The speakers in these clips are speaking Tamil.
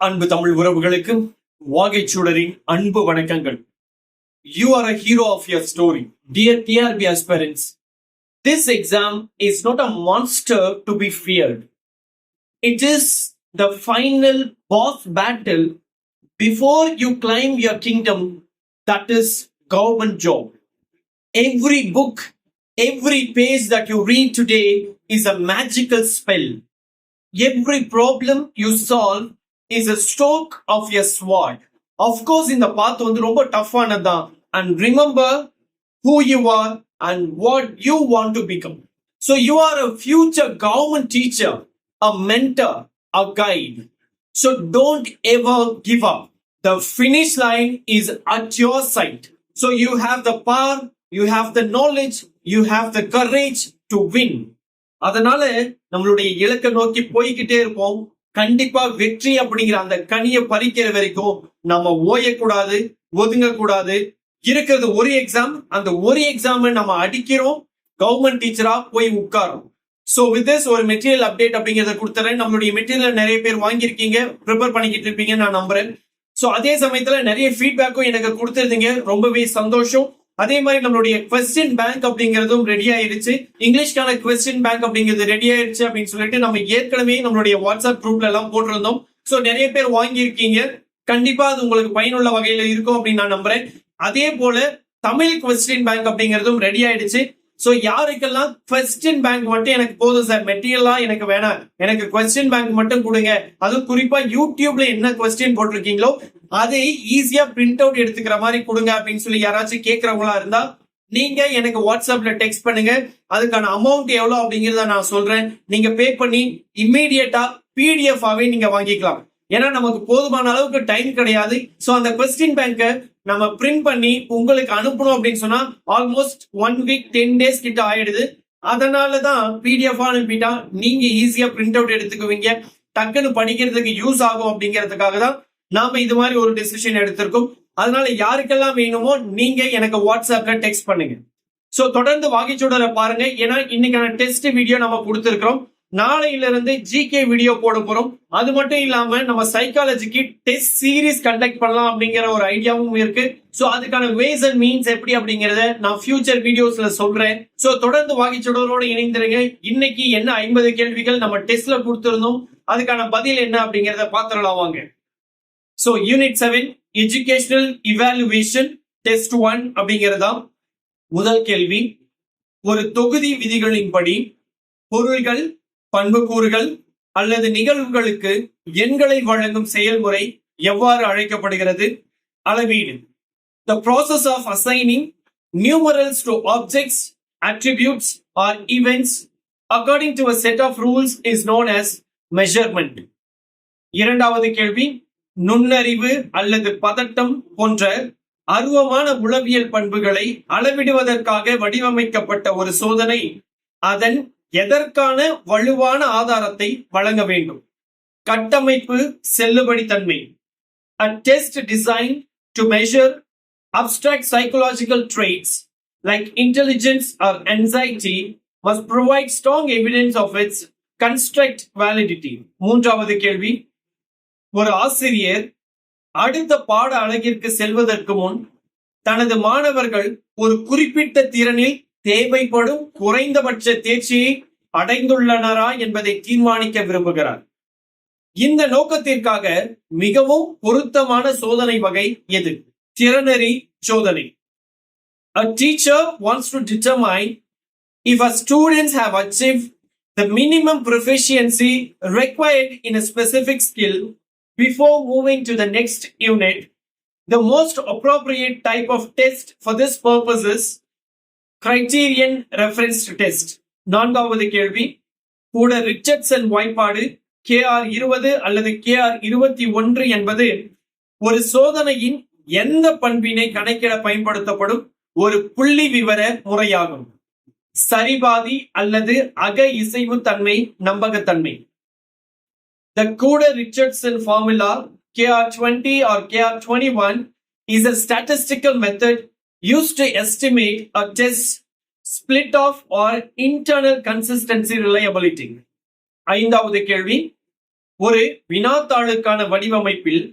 அன்பு தமிழ் உறவுகளுக்கு வாகைச்சூடரின் அன்பு வணக்கங்கள். You are a hero of your story. Dear TRB aspirants, this exam is not a monster to be feared. It is the final boss battle before you climb your kingdom, that is government job. Every book, every page that you read today is a magical spell. Every problem you solve is a stroke of your sword. Of course, இந்த பாத் வந்து ரொம்ப டஃப்பானதுதான். And remember who you are and what you want to become. So you are a future government teacher, a mentor, a guide. So don't ever give up. The finish line is at your side. So you have the power, you have the knowledge, you have the courage to win. அதனால நம்மளுடைய இலக்கை நோக்கி போய்கிட்டே இருப்போம். கண்டிப்பா வெற்றி அப்படிங்கிற அந்த கனியை பறிக்கிற வரைக்கும் நம்ம ஓயக்கூடாது, ஒதுங்க கூடாது. இருக்கிறது ஒரு எக்ஸாம், அந்த ஒரு எக்ஸாம் நம்ம அடிக்கிறோம், கவர்மெண்ட் டீச்சரா போய் உட்காரோம். சோ வித் திஸ் ஒரு மெட்டீரியல் அப்டேட் அப்படிங்கறத கொடுத்துறேன். நம்மளுடைய மெட்டீரியல் நிறைய பேர் வாங்கியிருக்கீங்க, ப்ரிப்பேர் பண்ணிக்கிட்டு இருப்பீங்க நான் நம்புறேன். சோ அதே சமயத்துல நிறைய ஃபீட்பேக்கும் எனக்கு கொடுத்துருந்தீங்க, ரொம்பவே சந்தோஷம். அதே மாதிரி நம்மளுடைய கொஸ்டின் பேங்க் அப்படிங்கிறதும் ரெடி ஆயிருச்சு. இங்கிலீஷ்கான கொஸ்டின் பேங்க் அப்படிங்கிறது ரெடி ஆயிருச்சு அப்படின்னு சொல்லிட்டு நம்ம ஏற்கனவே நம்மளுடைய வாட்ஸ்அப் குரூப்ல எல்லாம் போட்டிருந்தோம். சோ நிறைய பேர் வாங்கியிருக்கீங்க. கண்டிப்பா அது உங்களுக்கு பயனுள்ள வகையில இருக்கும் அப்படின்னு நான் நம்புறேன். அதே போல தமிழ் கொஸ்டின் பேங்க் அப்படிங்கிறதும் ரெடி ஆயிடுச்சு. சோ யாருக்கெல்லாம் கொஸ்டின் பேங்க் மட்டும் எனக்கு போதும் சார், மெட்டீரியலா எனக்கு வேணாம், எனக்கு கொஸ்டின் பேங்க் மட்டும் கொடுங்க, அதுவும் குறிப்பா யூடியூப்ல என்ன கொஸ்டின் போட்டிருக்கீங்களோ அதை ஈஸியா பிரிண்ட் அவுட் எடுத்துக்கிற மாதிரி கொடுங்க அப்படின்னு சொல்லி யாராச்சும் கேட்கறவங்களா இருந்தா நீங்க எனக்கு வாட்ஸ்அப்ல டெக்ஸ்ட் பண்ணுங்க. அதுக்கான அமௌண்ட் எவ்வளவு அப்படிங்கறத நான் சொல்றேன். நீங்க பே பண்ணி இம்மீடியட்டா பிடிஎஃப் ஆவே நீங்க வாங்கிக்கலாம். ஏன்னா நமக்கு போதுமான அளவுக்கு டைம் கிடையாது. சோ அந்த கொஸ்டின் பேங்கை நம்ம பிரிண்ட் பண்ணி உங்களுக்கு அனுப்பணும் அப்படின்னு சொன்னா ஆல்மோஸ்ட் 1 வீக் 10 டேஸ் கிட்ட ஆயிடுது. அதனாலதான் பிடிஎஃப் அனுப்பிட்டா நீங்க ஈஸியா பிரிண்ட் அவுட் எடுத்துக்குவீங்க, டக்குன்னு படிக்கிறதுக்கு யூஸ் ஆகும் அப்படிங்கிறதுக்காக தான் நாம இது மாதிரி ஒரு டிசிஷன் எடுத்திருக்கோம். அதனால யாருக்கெல்லாம் வேணுமோ நீங்க எனக்கு வாட்ஸ்அப்ல டெக்ஸ்ட் பண்ணுங்க. சோ தொடர்ந்து வாகைச்சூடரை பாருங்க. ஏன்னா இன்னைக்கான டெஸ்ட் வீடியோ நம்ம கொடுத்திருக்கிறோம். நாளையில இருந்து ஜிகே வீடியோ போட போறோம். அது மட்டும் இல்லாம நம்ம சைக்காலஜிக்கு டெஸ்ட் சீரீஸ் கண்டக்ட் பண்ணலாம் அப்படிங்கிற ஒரு ஐடியாவும் இருக்கு. சோ அதுக்கான வேஸ் அண்ட் மீன்ஸ் எப்படி அப்படிங்கறத நான் ஃபியூச்சர் வீடியோஸ்ல சொல்றேன். சோ தொடர்ந்து வாகைச்சூடரோட இணைந்திருங்க. இன்னைக்கு என்ன 50 கேள்விகள் நம்ம டெஸ்ட்ல கொடுத்திருந்தோம், அதுக்கான பதில் என்ன அப்படிங்கறத பாத்துடலாம் வாங்க. So unit 7 educational evaluation test 1 அப்படிங்கறதா முதல் கேள்வி. ஒரு தொகுதி விதிகளின்படி பொருள்கள், பண்புக்கூறுகள் அல்லது நிகழ்வுகளுக்கு எண்களை வழங்கும் செயல்முறை எவ்வாறு அழைக்கப்படுகிறது? அளவீடு. The process of assigning numerals to objects, attributes or events according to a set of rules is known as measurement. இரண்டாவது கேள்வி. நுண்ணறிவு அல்லது பதட்டம் போன்ற அருவமான உளவியல் பண்புகளை அளவிடுவதற்காக வடிவமைக்கப்பட்ட ஒரு சோதனை அதன் எதற்கான வலுவான ஆதாரத்தை வழங்க வேண்டும்? கட்டமைப்பு செல்லுபடித்தன்மை. A test designed to measure abstract psychological traits like intelligence or anxiety must provide strong evidence of its construct validity. மூன்றாவது கேள்வி. ஒரு ஆசிரியர் அடுத்த பாட அலகிற்கு செல்வதற்கு முன் தனது மாணவர்கள் ஒரு குறிப்பிட்ட திறனில் தேவைப்படும் குறைந்தபட்ச தேர்ச்சியை அடைந்துள்ளனரா என்பதை தீர்மானிக்க விரும்புகிறார். இந்த நோக்கத்திற்காக மிகவும் பொருத்தமான சோதனை வகை எது? திறனறி சோதனை. A teacher wants to determine if a students have achieved the minimum proficiency required in a specific skill before moving to the next unit. The most appropriate type of test for this purpose is criterion reference test. நான்காவது கேள்வி. கூட ரிச்சர்ட்சன் வாய்ப்பாடு KR20 அல்லது KR21 என்பது ஒரு சோதனையின் எந்த பண்பினை கணக்கிட பயன்படுத்தப்படும் ஒரு புள்ளி விவர முறையாகும்? சரிபாதி அல்லது அக இசைவு தன்மை, நம்பகத்தன்மை. The Kuder-Richardson formula KR20 or KR21 is a statistical method used to estimate a test split off or internal consistency reliability. ஐந்தாவது கேள்வி. ஒரு வினாத்தாளுக்கான வடிவமைப்பில்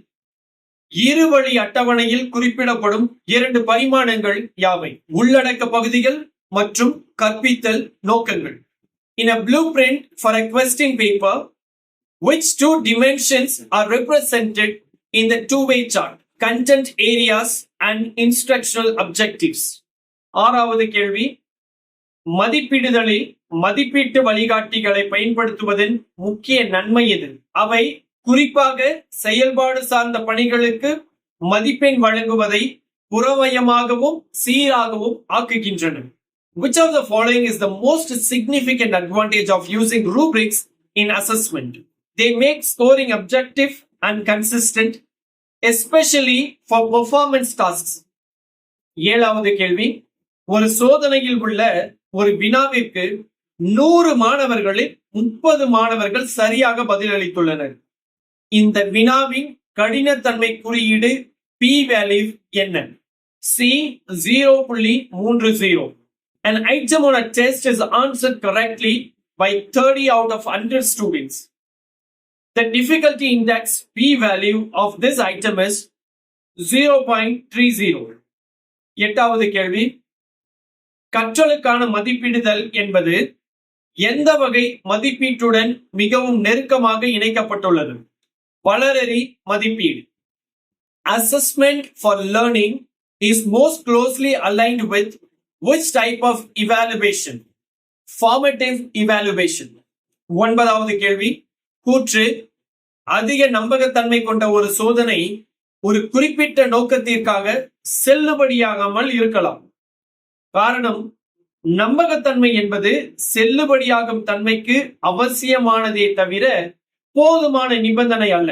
இருவழி அட்டவணையில் குறிப்பிடப்படும் 2 பரிமாணங்கள் யாவை? உள்ளடக்க பகுதிகள் மற்றும் கற்பித்தல் நோக்கங்கள். In a blueprint for a question paper, which 2 dimensions are represented in the two-way chart? Content areas and instructional objectives. ஆறாவது கேள்வி, மதிப்பிடுதலில் மதிப்பீட்டு வழிகாட்டிகளை பயன்படுத்துவதன் முக்கிய நன்மை எது? அவை குறிப்பாக செயல்பாடு சார்ந்த பணிகளுக்கு மதிப்பெண் வழங்குவதை புறவயமாகவும் சீராகவும் ஆக்குகின்றன. Which of the following is the most significant advantage of using rubrics in assessment? They make scoring objective and consistent, especially for performance tasks. ஏழாவது கேள்வி, ஒரு சோதனையில் உள்ள ஒரு வினாவிற்கு 100 மாணவர்களில் 30 மாணவர்கள் சரியாக பதிலளித்துள்ளனர். இந்த வினாவின் கடினத்தன்மை குறியீடு p-value என்ன? C 0.30. An item on a test is answered correctly by 30 out of 100 students. The difficulty index p-value of this item is 0.30. எட்டாவது கேள்வி, கற்றலுக்கான மதிப்பிடுதல் என்பது எந்த வகை மதிப்பீட்டுடன் மிகவும் நெருக்கமாக இணைக்கப்பட்டுள்ளது? வளரறி மதிப்பீடு. Assessment for learning is most closely aligned with which type of evaluation? Formative evaluation. ஒன்பதாவது கேள்வி, கூற்று அதிக நம்பகத்தன்மை கொண்ட ஒரு சோதனை ஒரு குறிப்பிட்ட நோக்கத்திற்காக செல்லுபடியாகாமல் இருக்கலாம். காரணம், நம்பகத்தன்மை என்பது செல்லுபடியாகும் தன்மைக்கு அவசியமானதே தவிர போதுமான நிபந்தனை அல்ல.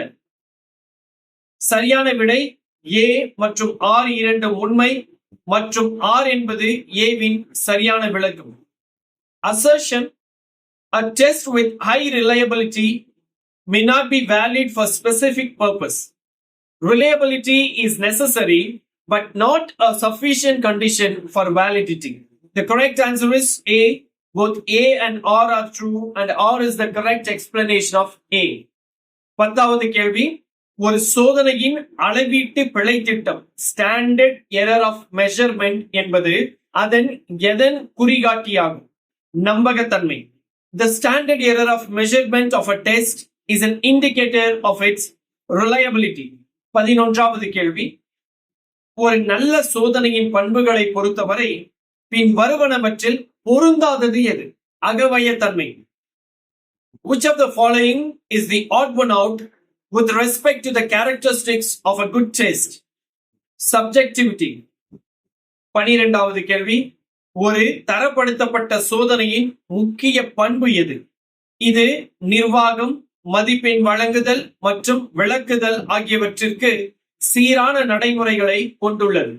சரியான விடை A மற்றும் R இரண்டும் உண்மை மற்றும் R என்பது A வின் சரியான விளக்கம். Assertion: a test with high reliability may not be valid for specific purpose. Reliability is necessary but not a sufficient condition for validity. The correct answer is A. Both A and R are true and R is the correct explanation of A. பத்தாவது கேள்வி, ஒரு சோதனையின் அளவீட்டு பிழை திட்டம் ஸ்டாண்டர்ட் எரர் ஆஃப் மெஷர்மெண்ட் என்பது எதன் குறிகாட்டியாகும்? நம்பகத்தன்மை. The standard error of measurement of a test is an indicator of its reliability. 11வது கேள்வி, ஒரு நல்ல சோதனையின் பண்புகளை பொறுத்தவரை பின் வருவனவற்றில் பொருந்தாதது எது? அகவயத்தன்மை. Which of the following is the odd one out with respect to the characteristics of a good test? Subjectivity. 12வது கேள்வி, ஒரு தரப்படுத்தப்பட்ட சோதனையின் முக்கிய பண்பு எது? இது நிர்வாகம், மதிப்பெண் வழங்குதல் மற்றும் விளக்குதல் ஆகியவற்றிற்கு சீரான நடைமுறைகளை கொண்டுள்ளது.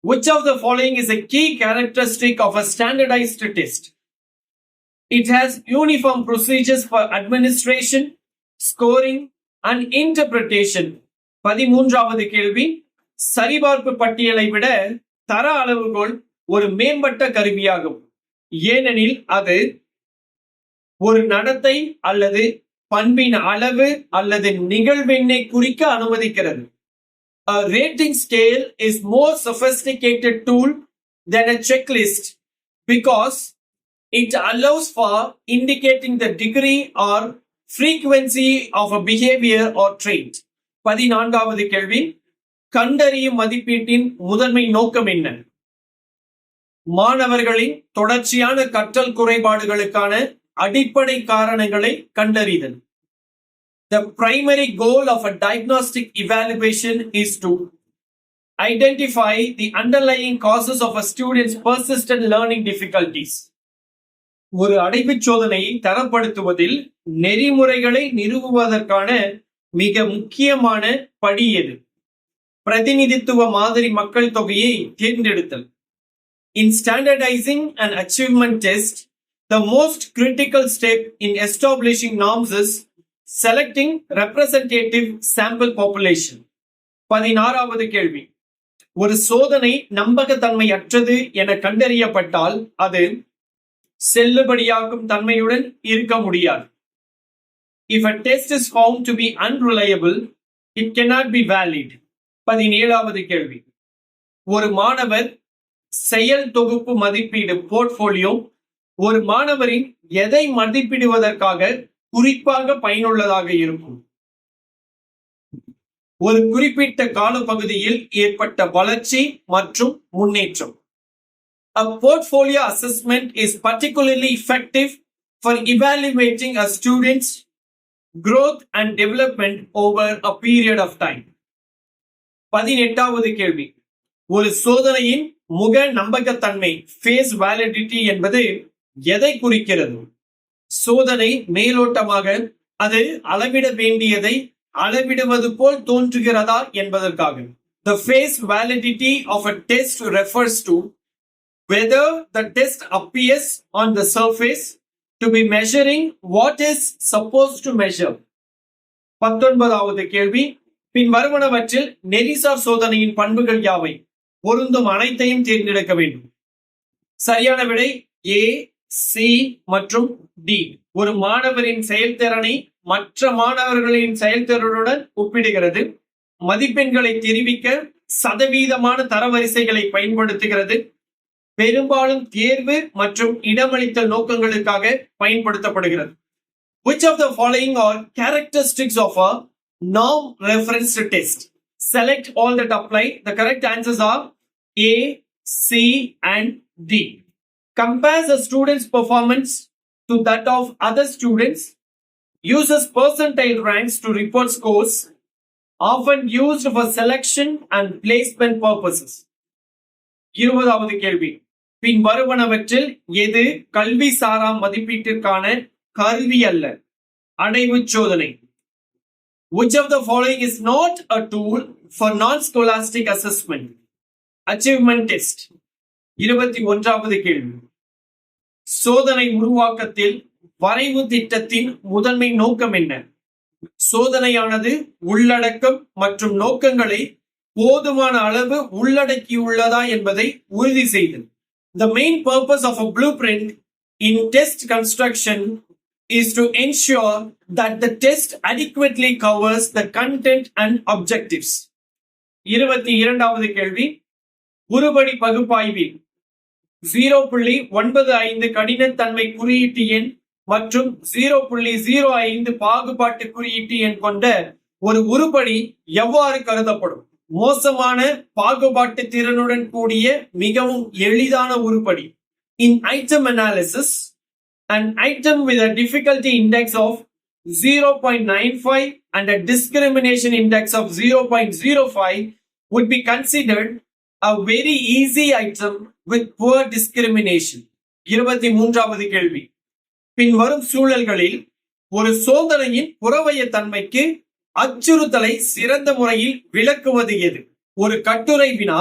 Which of the following is a key characteristic of a standardized test? It has uniform procedures for administration, scoring and interpretation. 13வது கேள்வி, சரிபார்ப்பு பட்டியலை விட தர அளவுகோல் ஒரு மேம்பட்ட கருவியாகும். ஏனெனில் அது ஒரு நடத்தை அல்லது பண்பின் அளவு அல்லது நிகழ்வெண்ணை குறிக்க அனுமதிக்கிறது. A rating scale is more sophisticated tool than a checklist because it allows for indicating the degree or frequency of a behavior or trait. 14வது கேள்வி, கண்டறியும் மதிப்பீட்டின் முதன்மை நோக்கம் என்ன? மாணவர்களின் தொடர்ச்சியான கற்றல் குறைபாடுகளுக்கான அடிப்படை காரணங்களை கண்டறிதல். The primary goal of a diagnostic evaluation is to identify the underlying causes of a student's persistent learning difficulties. ஒரு அடைவுச் சோதனையை தரப்படுத்துவதில் நெறிமுறைகளை நிறுவுவதற்கான மிக முக்கியமான படி எது? பிரதிநிதித்துவ மாதிரி மக்கள் தொகையை தேர்ந்தெடுத்தல். In standardizing an achievement test, the most critical step in establishing norms is selecting representative sample population. 16வது கேள்வி, ஒரு சோதனை நம்பகத்தன்மை அற்றது என கண்டறியப்பட்டால் அது செல்லுபடியாகும் தன்மையுடன் இருக்க முடியாது. If a test is found to be unreliable, it cannot be valid. 17வது கேள்வி. ஒரு மாணவர் செயல் தொகுப்பு மதிப்பீடு போர்ட்போலியோ ஒரு மாணவரின் எதை மதிப்பிடுவதற்காக குறிப்பாக பயனுள்ளதாக இருக்கும்? ஒரு குறிப்பிட்ட காலப்பகுதியில் ஏற்பட்ட வளர்ச்சி மற்றும் முன்னேற்றம். A portfolio assessment is particularly effective for evaluating a student's growth and development over a period of time. 18வது கேள்வி. ஒரு சோதனையின் முக நம்பகத்தன்மை ஃபேஸ் வேலிடிட்டி என்பது எதை குறிக்கிறது? சோதனை மேலோட்டமாக அது அளவிட வேண்டியதை அளவிடுவது போல் தோன்றுகிறதா என்பதற்காக. The face validity of a test refers to whether the test appears on the surface to be measuring what is supposed to measure. 19வது கேள்வி. பின் வருவனவற்றில் நெறிசார் சோதனையின் பண்புகள் யாவை? பொருந்தும் அனைத்தையும் தேர்ந்தெடுக்க வேண்டும். சரியான விடை A, C மற்றும் D. ஒரு மாணவரின் செயல்திறனை மற்ற மாணவர்களின் செயல்திறனுடன் ஒப்பிடுகிறது. மதிப்பெண்களை தெரிவிக்க சதவீதமான தரவரிசைகளை பயன்படுத்துகிறது. பெரும்பாலும் தேர்வு மற்றும் இடமளித்தல் நோக்கங்களுக்காக பயன்படுத்தப்படுகிறது. Which of the following are characteristics of a norm reference test? Select all that apply. The correct answers are A, C and D. Compares a student's performance to that of other students. Uses percentile ranks to report scores. Often used for selection and placement purposes. 20வது கேள்வி. பின் வருவனவற்றில் எது கல்வி சாரா மதிப்பீட்டிற்கான கருவி அல்ல? அடைவு சோதனை. Which of the following is not a tool for non-scholastic assessment? Achievement test. 21வது கேள்வி. சோதனை உருவாக்கத்தில் வரைவு திட்டத்தின் முதன்மை நோக்கம் என்ன? சோதனையானது உள்ளடக்கம் மற்றும் நோக்கங்களை போதுமான அளவு உள்ளடக்கியுள்ளதா என்பதை உறுதி செய்தல். The main purpose of a blueprint in test construction is to ensure that the test adequately covers the content and objectives. 22வது கேள்வி. உருபடி பகுப்பாய்வில் 0.95 கடினத்தன்மை குறியீட்டு எண் மற்றும் 0.05 பாகுபாட்டு குறியீட்டு எண் கொண்ட ஒரு உருப்படி எவ்வாறு கருதப்படும்? மோசமான பாகுபாட்டு திறனுடன் கூடிய மிகவும் எளிதான உருப்படி. In item analysis, an item with a difficulty index of 0.95 and a discrimination index of 0.05 would be considered a very easy item with poor discrimination. 23வது கேள்வி. பின் வரும் சூழல்களில் ஒரு சோதனையின் புறவய தன்மைக்கு அச்சுறுத்தலை சிறந்த முறையில் விளக்குவது எது? ஒரு கட்டுரை வினா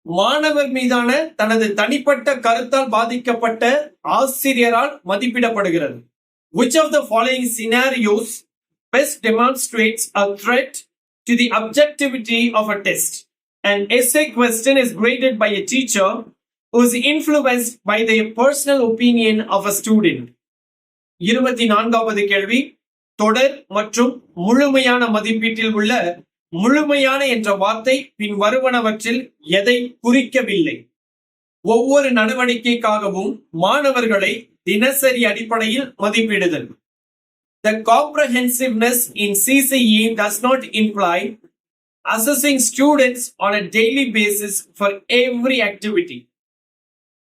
மாணவர் மீதான தனது தனிப்பட்ட கருத்தால் பாதிக்கப்பட்ட ஆசிரியரால் மதிப்பிடப்படுகிறது. Which of the following scenarios best demonstrates a threat to the objectivity of a test? An essay question is graded by a teacher who is influenced by the personal opinion of a student. 24வது கேள்வி. தொடர் மற்றும் முழுமையான மதிப்பீட்டில் உள்ள முழுமையான என்ற வார்த்தை பின் வருவனவற்றில் எதை குறிக்கவில்லை? ஒவ்வொரு நடவடிக்கைக்காகவும் மாணவர்களை தினசரி அடிப்படையில் மதிப்பிடுதல். The comprehensiveness in CCE does not imply assessing students on a daily basis for every activity.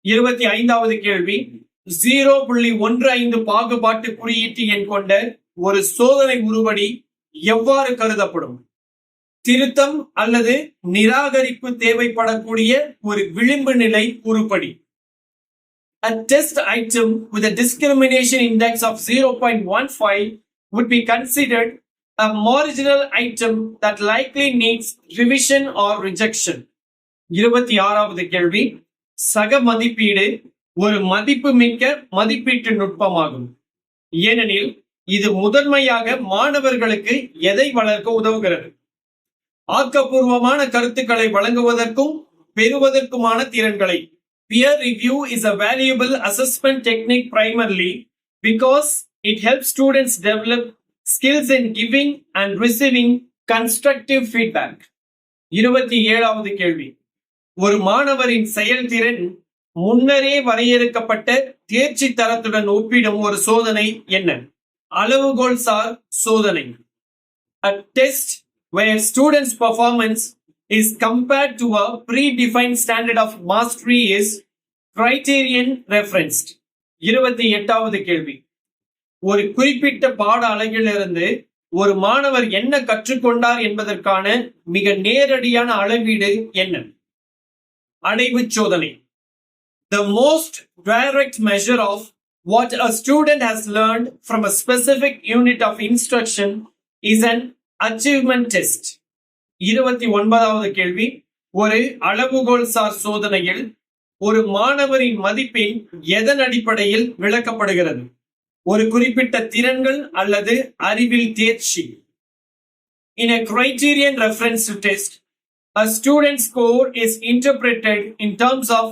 25வது கேள்வி. 0.15 பாகுபாட்டு குறியீட்டு எண் கொண்ட ஒரு சோதனை உருப்படி எவ்வாறு கருதப்படும்? திருத்தம் அல்லது நிராகரிப்பு தேவைப்படக்கூடிய ஒரு விளிம்பு நிலை உருப்படி. A test item with a discrimination index of 0.15 would be considered a marginal item that likely needs revision or rejection. 26வது கேள்வி. சக மதிப்பீடு ஒரு மதிப்பு மிக்க மதிப்பீட்டு நுட்பமாகும். ஏனெனில் இது முதன்மையாக மாணவர்களுக்கு எதை வளர்க்க உதவுகிறது? ஆக்கப்பூர்வமான கருத்துக்களை வழங்குவதற்கும் பெறுவதற்குமான திறன்களை. Peer review is a valuable assessment technique primarily because it helps students develop skills in giving and receiving constructive feedback. 27வது கேள்வி. ஒரு மாணவரின் செயல்திறன் முன்னரே வரையறுக்கப்பட்ட தேர்ச்சி தரத்துடன் ஒப்பிடும் ஒரு சோதனை என்ன? அளவுகோல் சார் சோதனை. A test where students' performance is compared to a predefined standard of mastery is criterion referenced. 28வது கேள்வி. ஒரு குறிப்பிட்ட பாட அலகிலிருந்து ஒரு மாணவர் என்ன கற்றுக்கொண்டார் என்பதற்கான மிக நேரடியான அளவீடு என்ன? அடைவு சோதனை. The most direct measure of what a student has learned from a specific unit of instruction is an achievement test. 29வது கேள்வி. ஒரு அளவுகோல் சார் சோதனையில் ஒரு மாணவரின் மதிப்பெண் எதன் அடிப்படையில் விளக்கப்படுகிறது? ஒரு குறிப்பிட்ட திறன்கள் அல்லது அறிவில் தேர்ச்சி. In a criterion reference test, a student's score is interpreted in terms of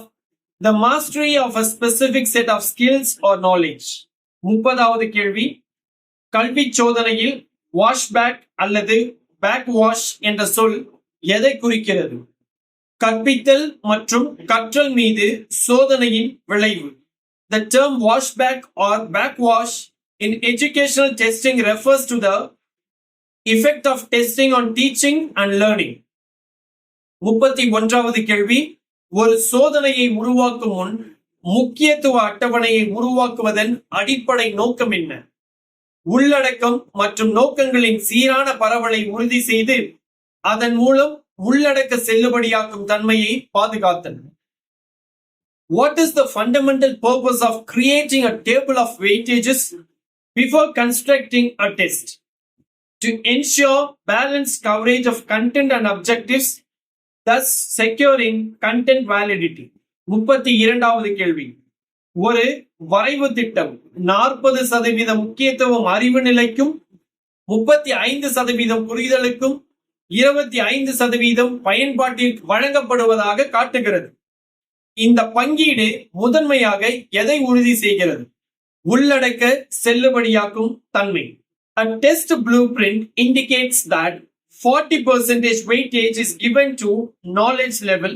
the mastery of a specific set of skills or knowledge. 30வது கேள்வி. கல்வி சோதனையில் வாஷ்பேக் அல்லது பேக் வாஷ் என்ற சொல் எதை குறிக்கிறது? கற்பித்தல் மற்றும் கற்றல் மீது சோதனையின் விளைவு. The term washback or backwash in educational testing refers to the effect of testing on teaching and learning. 31வது கேள்வி. ஒரு சோதனையை உருவாக்கும் முன் முக்கியத்துவ அட்டவணையை உருவாக்குவதன் அடிப்படை நோக்கம் என்ன? உள்ளடக்கம் மற்றும் நோக்கங்களின் சீரான பரவலை உறுதி செய்து அதன் மூலம் உள்ளடக்க செல்லுபடியாக்கும் தன்மையை பாதுகாத்தல். What is the fundamental purpose of creating a table of weightages before constructing a test? To ensure balanced coverage of content and objectives, thus securing content validity. 32வது கேள்வி. ஒரு வரைவு திட்டம் 40% முக்கியத்துவம் அறிவு நிலைக்கும் 35% புரிதலுக்கும் 25% பயன்பாட்டிற்கு வழங்கப்படுவதாக காட்டுகிறது. இந்த பங்கீடு முதன்மையாக எதை உறுதி செய்கிறது? உள்ளடக்க செல்லுபடியாக்கும் தன்மை. A test blueprint indicates that 40% weightage is given to knowledge level,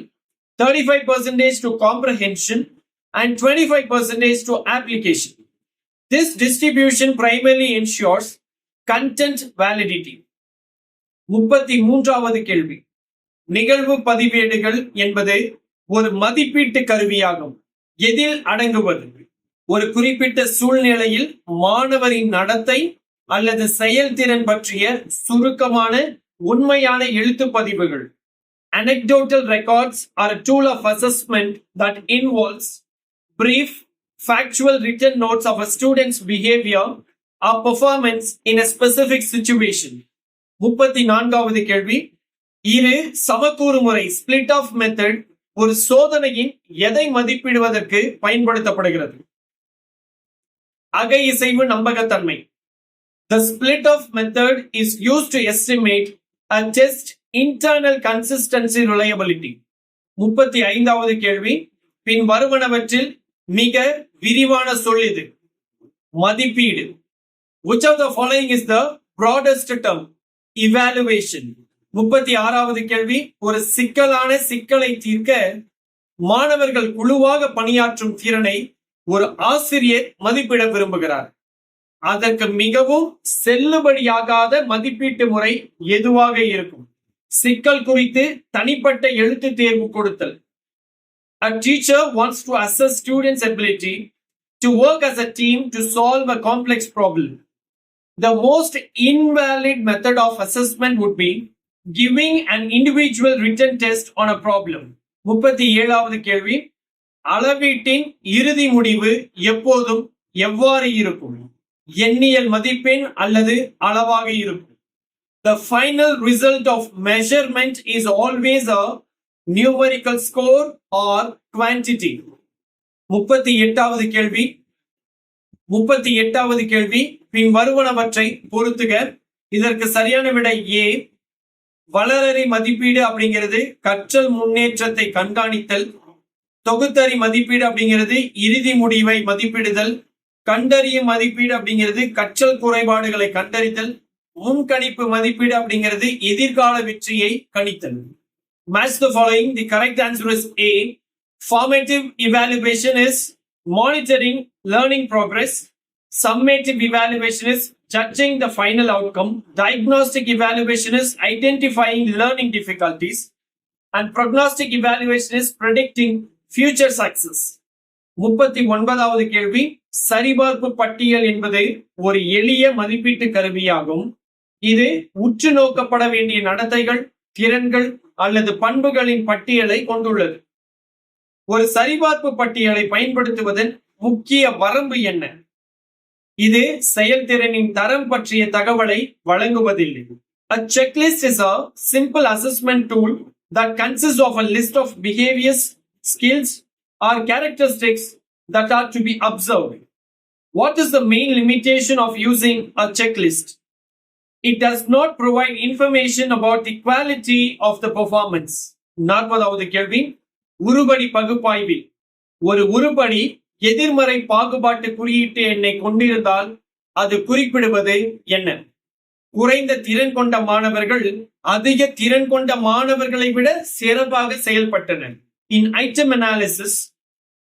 35% to comprehension, and 25% to application. This distribution primarily ensures content validity. 33வது கேள்வி. நிகழ்வு பதிவேடுகள் என்பது ஒரு மதிப்பீட்டு கருவியாகும். எதில் அடங்குவது? ஒரு குறிப்பிட்ட சூழ்நிலையில் மாணவரின் நடத்தை அல்லது செயல்திறன் பற்றிய சுருக்கமான உண்மையான எழுத்து பதிவுகள். Anecdotal records are a tool of assessment that involves brief, factual written notes of a student's behavior or performance in a specific situation. 34வது கேள்வி. இரு சமக்கூறு முறை split off method ஒரு சோதனையின் எதை மதிப்பிடுவதற்கு பயன்படுத்தப்படுகிறது? அக இசைவு நம்பகத்தன்மை. The split off method is used to estimate a test internal consistency reliability. 35வது கேள்வி. பின் வருவனவற்றில் மிக விரிவான சொல் இது? மதிப்பீடு. Which of the following is the broadest term? Evaluation. 36வது கேள்வி. ஒரு சிக்கலான சிக்கலை தீர்க்க மாணவர்கள் குழுவாக பணியாற்றும் திறனை ஒரு ஆசிரியர் மதிப்பிட விரும்புகிறார். அதற்கு மிகவும் செல்லுபடியாகாத மதிப்பீட்டு முறை எதுவாக இருக்கும்? சிக்கல் குறித்து தனிப்பட்ட எழுத்து தேர்வு கொடுத்தல். A teacher wants to assess students' ability to work as a team to solve a complex problem. The most invalid method of assessment would be giving an individual written test on a problem. 37வது கேள்வி. அளவீட்டின் இறுதி முடிவு எப்போதும் எவ்வாறு இருக்கும்? எண்ணியல் மதிப்பெண் அல்லது அளவாக இருக்கும்? The final result of measurement is always a numerical score or quantity. 38வது கேள்வி. 38வது கேள்வி. பின் வருவனவற்றை பொறுத்துக. இதற்கு சரியான விடை A. வளரறி மதிப்பீடு அப்படிங்கிறது கற்றல் முன்னேற்றத்தை கண்காணித்தல். தொகுத்தறி மதிப்பீடு அப்படிங்கிறது இறுதி முடிவை மதிப்பிடுதல். கண்டறியும் மதிப்பீடு அப்படிங்கிறது கற்றல் குறைபாடுகளை கண்டறிதல். முன்கணிப்பு மதிப்பீடு அப்படிங்கிறது எதிர்கால வெற்றியை கணித்தல். Match the following. The correct answer is A. Formative evaluation is monitoring learning progress. Summative evaluation is judging the final outcome. Diagnostic evaluation is identifying learning difficulties. And prognostic evaluation is predicting future success. 39வது கேள்வி, சரிபார்ப்பு பட்டியல் என்பது ஒரு எளிய மதிப்பீட்டு கருவியாகும். இது உற்று நோக்கப்பட வேண்டிய நடத்தைகள், திறன்கள் அல்லது பண்புகளின் பட்டியலை கொண்டுள்ளது. ஒரு சரிபார்ப்பு பட்டியலை பயன்படுத்துவதன் முக்கிய வரம்பு என்ன? இது செயல்திறனின் தரம் பற்றிய தகவலை வழங்குவதில்லை. A checklist is a simple assessment tool that consists of a list of behaviors, skills, or characteristics that are to be observed. What is the main limitation of using a checklist? It does not provide information about the quality of the performance. 40வது கேள்வி, உருபடி பகுப்பாய்வில் ஒரு உருபடி எதிர்மறை பாகுபாட்டு குறியீட்டு எண்ணை கொண்டிருந்தால் அது குறிப்பிடுவது என்ன? குறைந்த திறன் கொண்ட மாணவர்கள் அதிக திறன் கொண்ட மாணவர்களை விட சிறப்பாக செயல்பட்டனர். In item analysis,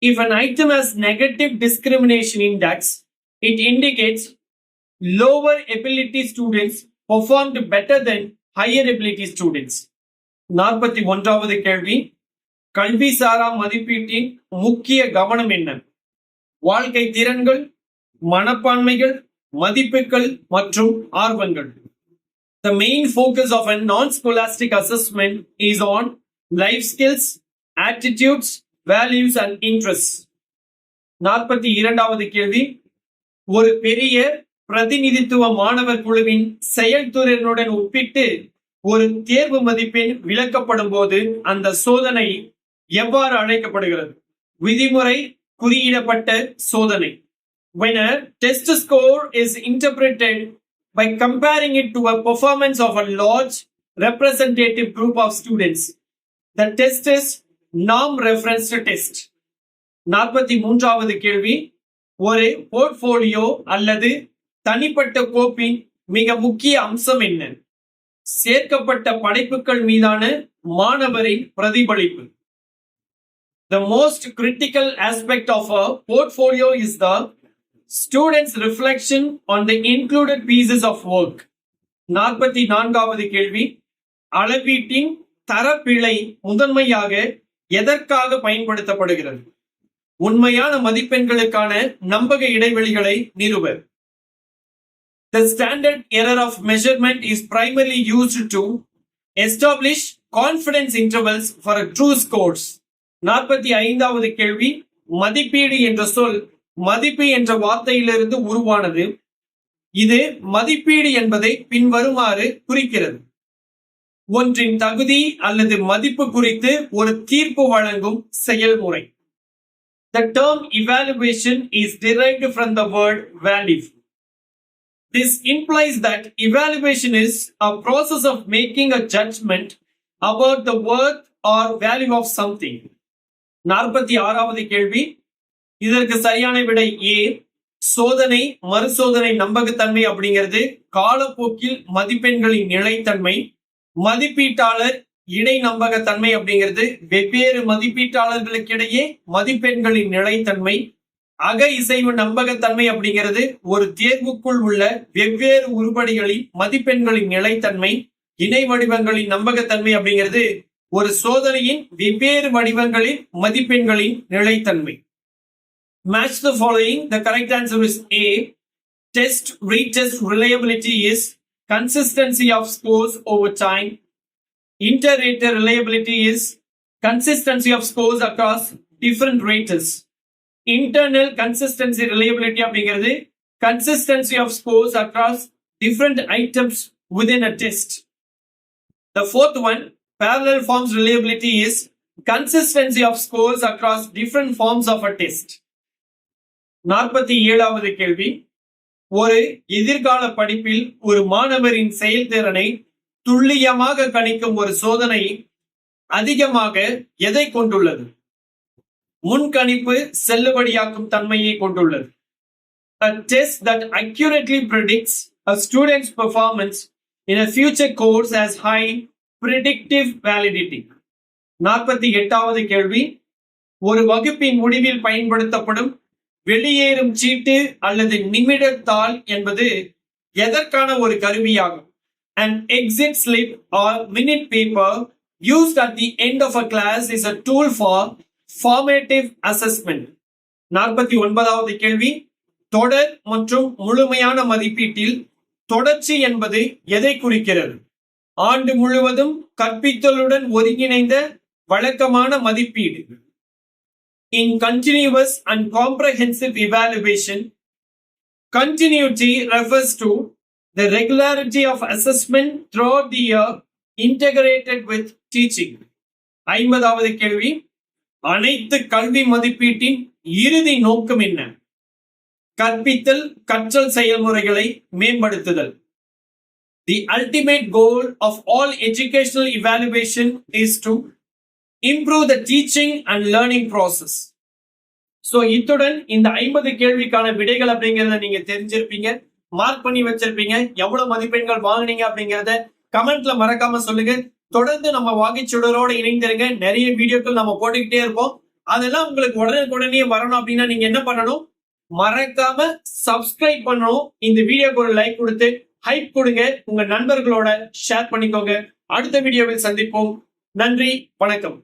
if an item has negative discrimination index, it indicates lower ability students performed better than higher ability students. 41வது கேள்வி, கல்வி சாரா மதிப்பீட்டின் முக்கிய கவனம் என்ன? வாழ்க்கை திறன்கள், மனப்பான்மைகள், மதிப்புகள் மற்றும் ஆர்வங்கள். The main focus of a non-scholastic assessment is on life skills, attitudes, values and interests. 42வது கேள்வி, ஒரு பெரிய பிரதிநிதித்துவ மாணவர் குழுவின் செயல்திறனுடன் ஒப்பிட்டு ஒரு தேர்வு மதிப்பெண் விளக்கப்படும் போது அந்த சோதனை எவ்வாறு அழைக்கப்படுகிறது? விதிமுறை குறியிடப்பட்ட சோதனை. When a test score is interpreted by comparing it to a performance of a large representative group of students, the test is norm referenced test. 43வது கேள்வி, ஒரு போர்ட்போலியோ அல்லது தனிப்பட்ட கோப்பின் மிக முக்கிய அம்சம் என்ன? சேர்க்கப்பட்ட படைப்புகள் மீதான மாணவரின் பிரதிபலிப்பு. The most critical aspect of a portfolio is the student's reflection on the included pieces of work. 44வது கேள்வி, அளவீட்டின் தரப்பிழை முதன்மையாக எதற்காக பயன்படுத்தப்படுகிறது? உண்மையான மதிப்பெண்களுக்கான நம்பக இடைவெளிகளை நிறுவ. The standard error of measurement is primarily used to establish confidence intervals for a true scores. 45வது கேள்வி, மதிப்பீடு என்ற சொல் மதிப்பு என்ற வார்த்தையிலிருந்து உருவானது. இது மதிப்பீடு என்பதை பின்வருமாறு குறிக்கிறது. ஒன்றின் தகுதி அல்லது மதிப்பு குறித்து ஒரு தீர்ப்பு வழங்கும் செயல்முறை. The term evaluation is derived from the word value. This implies that evaluation is a process of making a judgment about the worth or value of something. 46வது கேள்வி, இதற்கு சரியான விடை A. சோதனை மறுசோதனை நம்பகத்தன்மை அப்படிங்கிறது காலப்போக்கில் மதிப்பெண்களின் நிலைத்தன்மை. மதிப்பீட்டாளர் இடை நம்பகத்தன்மை அப்படிங்கிறது வெவ்வேறு மதிப்பீட்டாளர்களுக்கிடையே மதிப்பெண்களின் நிலைத்தன்மை. அக இசைவு நம்பகத்தன்மை அப்படிங்கிறது ஒரு தேர்வுக்குள் உள்ள வெவ்வேறு உருப்படிகளின் மதிப்பெண்களின் நிலைத்தன்மை. இணை வடிவங்களின் நம்பகத்தன்மை அப்படிங்கிறது ஒரு சோதனையின் வெவ்வேறு வடிவங்களின் மதிப்பெண்களின் நிலைத்தன்மை. Match the following. The correct answer is A. Test retest reliability is consistency of scores over time. Inter-rater reliability is consistency of scores across different raters. Internal consistency reliability அப்படிங்கிறது consistency of scores across different items within a test. The fourth one, parallel forms reliability is consistency of scores across different forms of a test. 47வது கேள்வி, ஒரு எதிர்கால படிப்பில் ஒரு மாணவரின் செயல்திறனை துல்லியமாக கணிக்கும் ஒரு சோதனை அதிகமாக எதை கொண்டுள்ளது? முன்கணிப்பு செல்லுபடியாக்கும் தன்மையை கொண்டுள்ளது. a test that accurately predicts a student's performance in a future course has high predictive validity. 48வது கேள்வி, ஒரு வகுப்பின் முடிவில் பயன்படுத்தப்படும் வெளியேறும் சீட்டு அல்லது நிமிடத்தாள் என்பது எதற்கான ஒரு கருவியாகும்? An exit slip or minute paper used at the end of a class is a tool for formative assessment. 49வது கேள்வி, தொடர் மற்றும் முழுமையான மதிப்பீட்டில் தொடர்ச்சி என்பது எதை குறிக்கிறது? ஆண்டு முழுவதும் கற்பித்தலுடன் ஒருங்கிணைந்த வழக்கமான மதிப்பீடு. In continuous and comprehensive evaluation, continuity refers to the regularity of assessment throughout the year integrated with teaching. 50வது கேள்வி, அனைத்து கல்வி மதிப்பீட்டின் இறுதி நோக்கம் என்ன? கற்பித்தல் கற்றல் செயல்முறைகளை மேம்படுத்துதல். The ultimate goal of all educational evaluation is to improve the teaching and learning process. So இத்துடன் இந்த 50 கேள்விக்கான விடைகள் அப்படிங்கறத நீங்க தெரிஞ்சிருப்பீங்க, மார்க் பண்ணி வச்சிருப்பீங்க. எவ்வளவு மதிப்பெண்கள் வாங்குனீங்க அப்படிங்கறத கமெண்ட்ல மறக்காம சொல்லுங்க. தொடர்ந்து நம்ம வாகைச்சுடரோட இணைந்திருங்க. நிறைய வீடியோக்கள் நம்ம போட்டுக்கிட்டே இருப்போம். அதெல்லாம் உங்களுக்கு உடனே வரணும் அப்படின்னா நீங்க என்ன பண்ணணும்? மறக்காம சப்ஸ்கிரைப் பண்ணணும். இந்த வீடியோக்கு ஒரு லைக் கொடுத்து ஹைப் கொடுங்க. உங்க நண்பர்களோட ஷேர் பண்ணிக்கோங்க. அடுத்த வீடியோவில் சந்திப்போம். நன்றி, வணக்கம்.